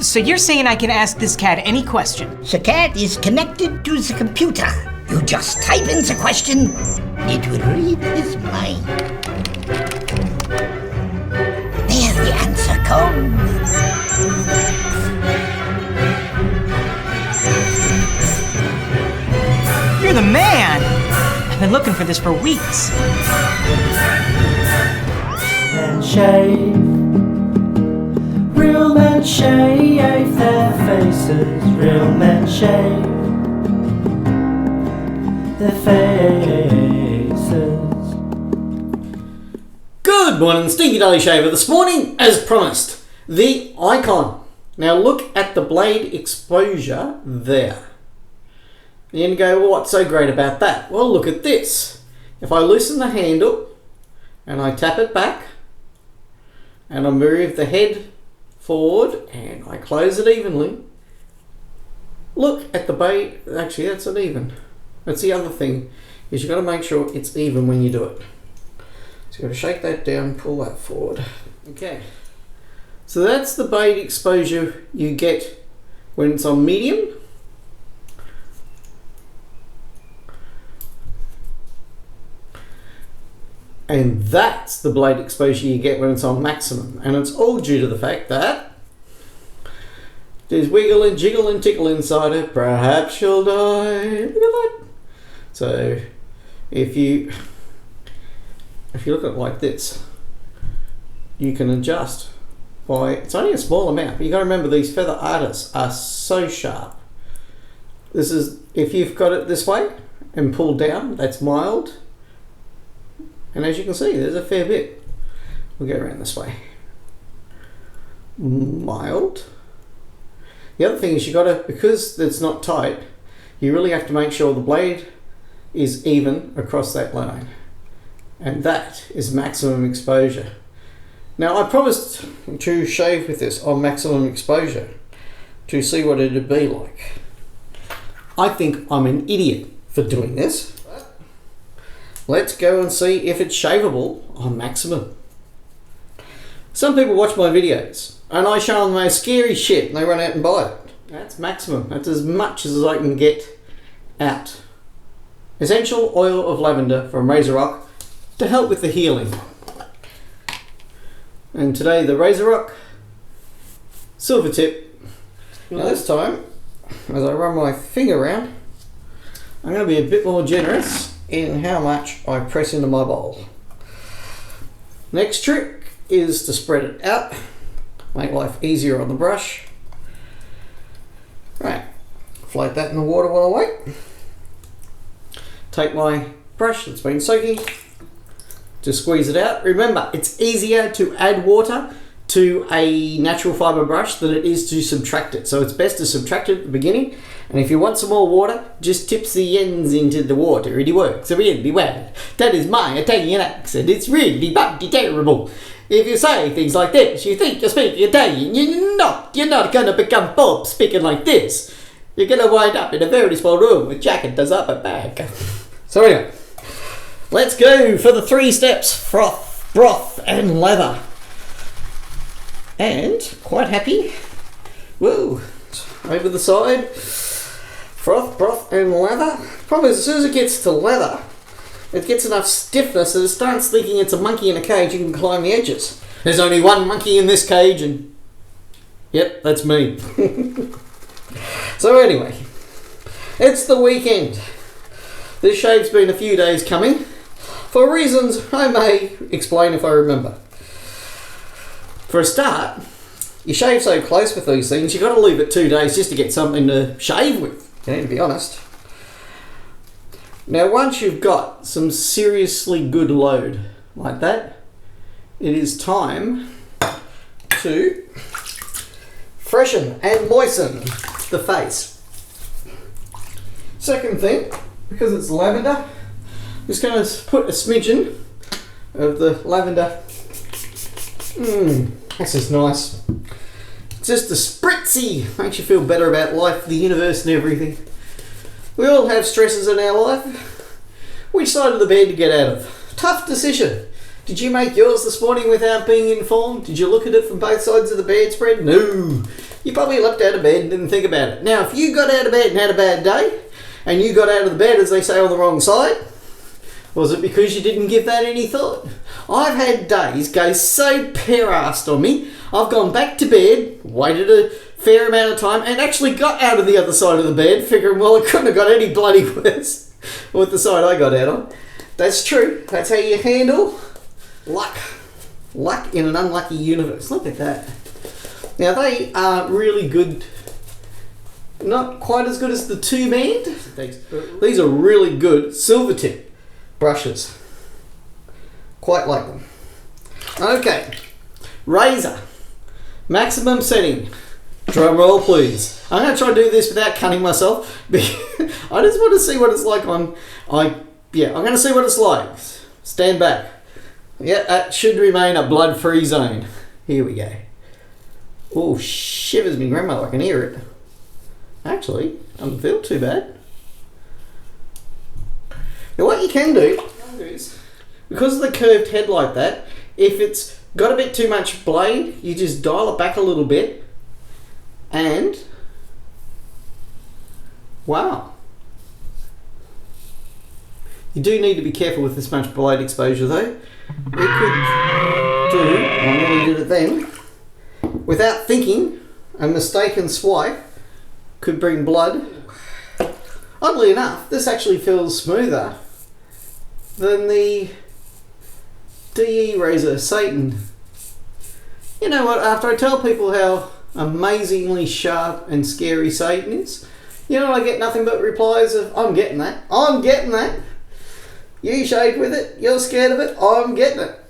So you're saying I can ask this cat any question? The cat is connected to the computer. You just type in the question, it will read his mind. There the answer comes. You're the man! I've been looking for this for weeks. And shave. Real men shave their faces. Real men shave their faces. Good morning, Stinky Daily Shaver. This morning, as promised, the iKon. Now look at the blade exposure there. And you're going to go, well, what's so great about that? Well, look at this. If I loosen the handle and I tap it back and I move the head forward and I close it evenly, look at the blade. Actually, that's not even. That's the other thing, is you've got to make sure it's even when you do it. So you've got to shake that down, pull that forward. Okay. So that's the blade exposure you get when it's on medium. And that's the blade exposure you get when it's on maximum. And it's all due to the fact that there's wiggle and jiggle and tickle inside it. Perhaps you'll die. Look at that. So if you look at it like this, you can adjust by, it's only a small amount, but you got to remember these feather artists are so sharp. This is, if you've got it this way and pulled down, that's mild. And as you can see, there's a fair bit. We'll go around this way. Mild. The other thing is you got to, because it's not tight, you really have to make sure the blade is even across that line. And that is maximum exposure. Now I promised to shave with this on maximum exposure to see what it would be like. I think I'm an idiot for doing this. Let's go and see if it's shaveable on maximum. Some people watch my videos and I show them the most scary shit and they run out and buy it. That's maximum. That's as much as I can get out. Essential oil of lavender from Razor Rock to help with the healing. And today the Razor Rock silver tip. Now this time, as I run my finger around, I'm going to be a bit more generous in how much I press into my bowl. Next trick is to spread it out, make life easier on the brush. Right, float that in the water while I wait. Take my brush that's been soaking, to squeeze it out. Remember, it's easier to add water to a natural fibre brush than it is to subtract it. So it's best to subtract it at the beginning. And if you want some more water, just tips the ends into the water. It works really well. That is my Italian accent. It's really bloody terrible. If you say things like this, you think you're speaking Italian. You're not going to become Bob speaking like this. You're going to wind up in a very small room with jackets up and back. So anyway, let's go for the 3 steps. Froth, broth and lather. And quite happy. Woo. Over the side. Froth, broth and lather. Problem is, as soon as it gets to leather, it gets enough stiffness that it starts thinking it's a monkey in a cage and can climb the edges. There's only one monkey in this cage and yep, that's me. So anyway, it's the weekend. This shave's been a few days coming for reasons I may explain if I remember. For a start, you shave so close with these things, you've got to leave it 2 days just to get something to shave with, to be honest. Now once you've got some seriously good load like that, it is time to freshen and moisten the face. Second thing, because it's lavender, I'm just going to put a smidgen of the lavender. This is nice. It's just a spritzy. Makes you feel better about life, the universe and everything. We all have stresses in our life. Which side of the bed to get out of? Tough decision. Did you make yours this morning without being informed? Did you look at it from both sides of the bedspread? No. You probably leapt out of bed and didn't think about it. Now, if you got out of bed and had a bad day, and you got out of the bed, as they say, on the wrong side, was it because you didn't give that any thought? I've had days go so pear-assed on me, I've gone back to bed, waited a fair amount of time, and actually got out of the other side of the bed, figuring, well, it couldn't have got any bloody worse with the side I got out on. That's true. That's how you handle luck. Luck in an unlucky universe. Look at that. Now, they are really good. Not quite as good as the two-band. These are really good silver tip brushes. Quite like them. Okay. Razor. Maximum setting. Drum roll, please. I'm going to try to do this without cutting myself. I just want to see what it's like on... I'm going to see what it's like. Stand back. Yeah, that should remain a blood-free zone. Here we go. Oh, shivers me grandmother. I can hear it. Actually, doesn't feel too bad. Now what you can do is, because of the curved head like that, if it's got a bit too much blade, you just dial it back a little bit, and wow. You do need to be careful with this much blade exposure though. You could do, I nearly did it then, without thinking, a mistaken swipe could bring blood. Oddly enough, this actually feels smoother than the DE Razor Satan. You know what, after I tell people how amazingly sharp and scary Satan is, you know, I get nothing but replies of, I'm getting that, I'm getting that. You shaved with it, you're scared of it, I'm getting it.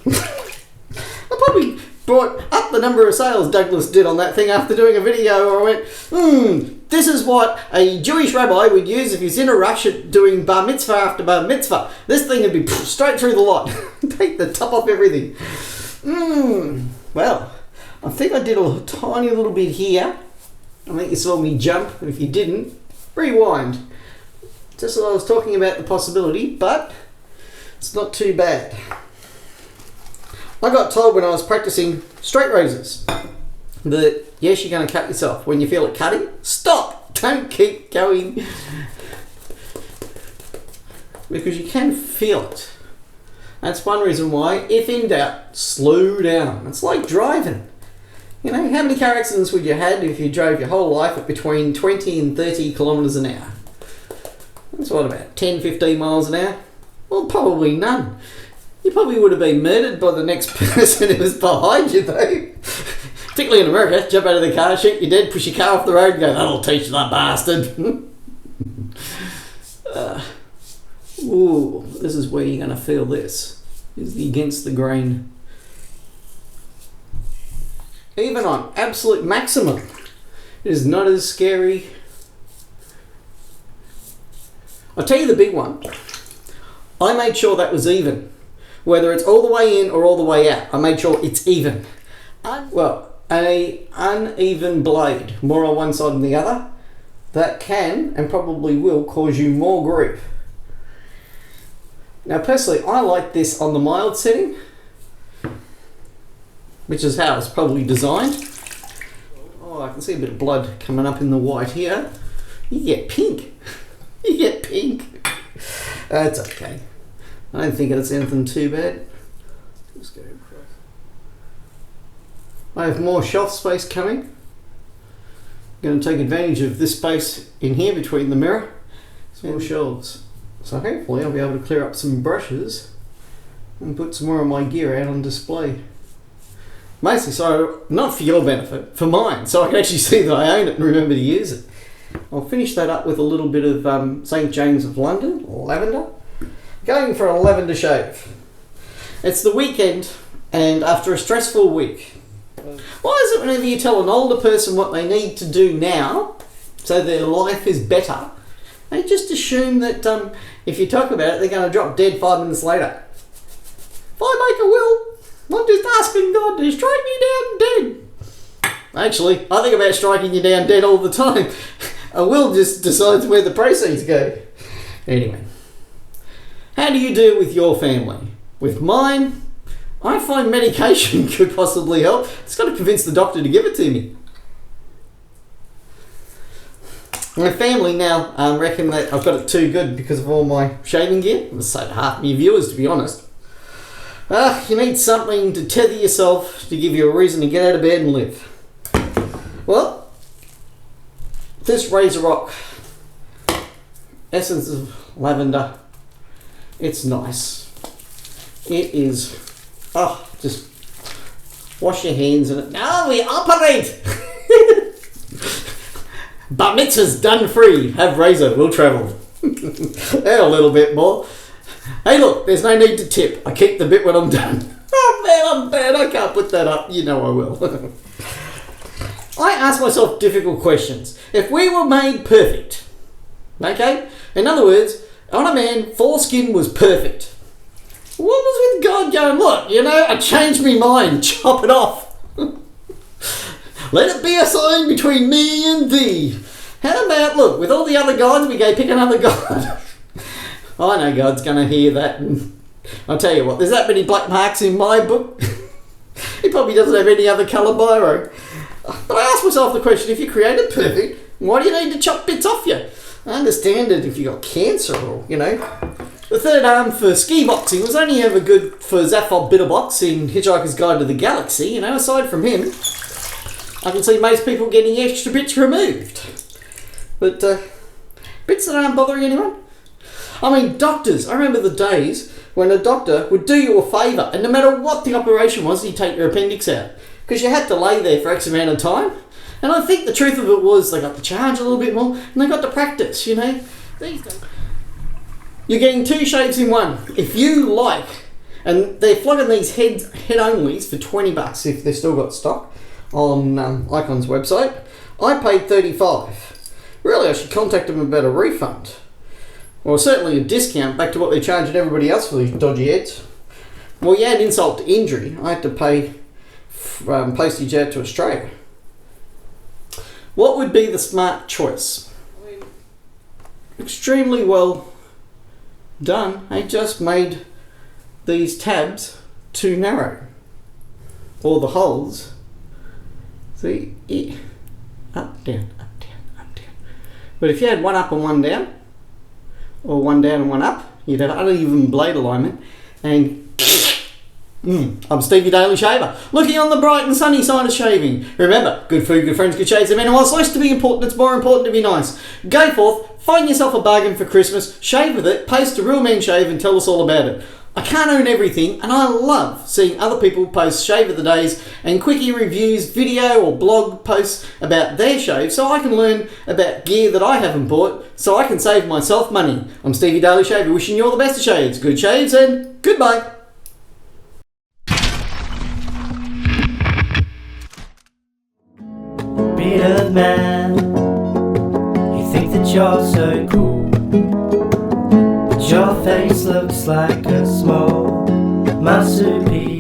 I probably brought up the number of sales Douglas did on that thing after doing a video where I went, this is what a Jewish rabbi would use if he's in a rush at doing bar mitzvah after bar mitzvah. This thing would be straight through the lot. Take the top off everything. Well, I think I did a tiny little bit here. I think you saw me jump, and if you didn't, rewind. Just as I was talking about the possibility, but it's not too bad. I got told when I was practicing straight razors that yes, you're going to cut yourself. When you feel it cutting, stop. Don't keep going. Because you can feel it. That's one reason why, if in doubt, slow down. It's like driving. You know, how many car accidents would you have if you drove your whole life at between 20 and 30 kilometres an hour? That's what, about 10, 15 miles an hour? Well, probably none. You probably would have been murdered by the next person who was behind you, though. Particularly in America, jump out of the car, shoot you dead, push your car off the road and go, that'll teach that bastard. Ooh, this is where you're going to feel this. Is the against the grain. Even on absolute maximum, it is not as scary. I'll tell you the big one. I made sure that was even. Whether it's all the way in or all the way out, I made sure it's even. Well, an uneven blade, more on one side than the other, that can and probably will cause you more grief. Now personally, I like this on the mild setting, which is how it's probably designed. Oh, I can see a bit of blood coming up in the white here. You get pink. You get pink. That's okay. I don't think it's anything too bad. Let's go across. I have more shelf space coming. I'm going to take advantage of this space in here between the mirror. Small shelves. So hopefully I'll be able to clear up some brushes and put some more of my gear out on display. Mostly so, not for your benefit, for mine, so I can actually see that I own it and remember to use it. I'll finish that up with a little bit of St. James of London, lavender. Going for a lavender shave. It's the weekend, and after a stressful week. Why is it whenever you tell an older person what they need to do now, so their life is better, they just assume that if you talk about it, they're going to drop dead 5 minutes later. If I make a will, I'm just asking God to strike me down dead. Actually, I think about striking you down dead all the time. A will just decides where the proceeds go. Anyway. How do you deal with your family? With mine, I find medication could possibly help. Just got to convince the doctor to give it to me. My family now reckon that I've got it too good because of all my shaving gear. I'm so half my viewers, to be honest. You need something to tether yourself to give you a reason to get out of bed and live. Well, this Razor Rock essence of lavender, it's nice. It is, just wash your hands in it. Now we operate! Bar mitzvah's done free. Have razor, we'll travel. And a little bit more. Hey look, there's no need to tip. I keep the bit when I'm done. Oh man, I'm bad. I can't put that up. You know I will. I ask myself difficult questions. If we were made perfect, okay? In other words, on a man, foreskin was perfect. What was with God going, look, I changed my mind. Chop it off. Let it be a sign between me and thee. How about, look, with all the other gods, we go pick another god. I know God's going to hear that. And I'll tell you what, there's that many black marks in my book. He probably doesn't have any other colour biro. But I ask myself the question, if you're created perfect, why do you need to chop bits off you? I understand it if you got cancer or, The third arm for ski boxing was only ever good for Zaphod Bitterbox in Hitchhiker's Guide to the Galaxy. Aside from him, I can see most people getting extra bits removed. But bits that aren't bothering anyone? I mean, doctors. I remember the days when a doctor would do you a favour and no matter what the operation was, he'd take your appendix out. Because you had to lay there for X amount of time. And I think the truth of it was they got to charge a little bit more and they got to practice, These days. You're getting 2 shaves in one. If you like, and they're flogging these head onlys for $20 if they've still got stock on iKon's website. I paid $35. Really, I should contact them about a refund. Or certainly a discount back to what they're charging everybody else for these dodgy heads. Well, you add insult to injury. I had to pay postage out to Australia. What would be the smart choice? Extremely well done. I just made these tabs too narrow. Or the holes. See? Up, down, up, down, up, down. But if you had one up and one down, or one down and one up, you'd have uneven blade alignment. And I'm Stevie Daily Shaver, looking on the bright and sunny side of shaving. Remember, good food, good friends, good shades. And while it's nice to be important, it's more important to be nice. Go forth, find yourself a bargain for Christmas, shave with it, post a Real Men Shave and tell us all about it. I can't own everything, and I love seeing other people post shave of the days and quickie reviews, video or blog posts about their shave so I can learn about gear that I haven't bought so I can save myself money. I'm Stevie Daily Shaver, wishing you all the best of shades, good shaves, and goodbye. Bearded man, you think that you're so cool, but your face looks like a small marsupial.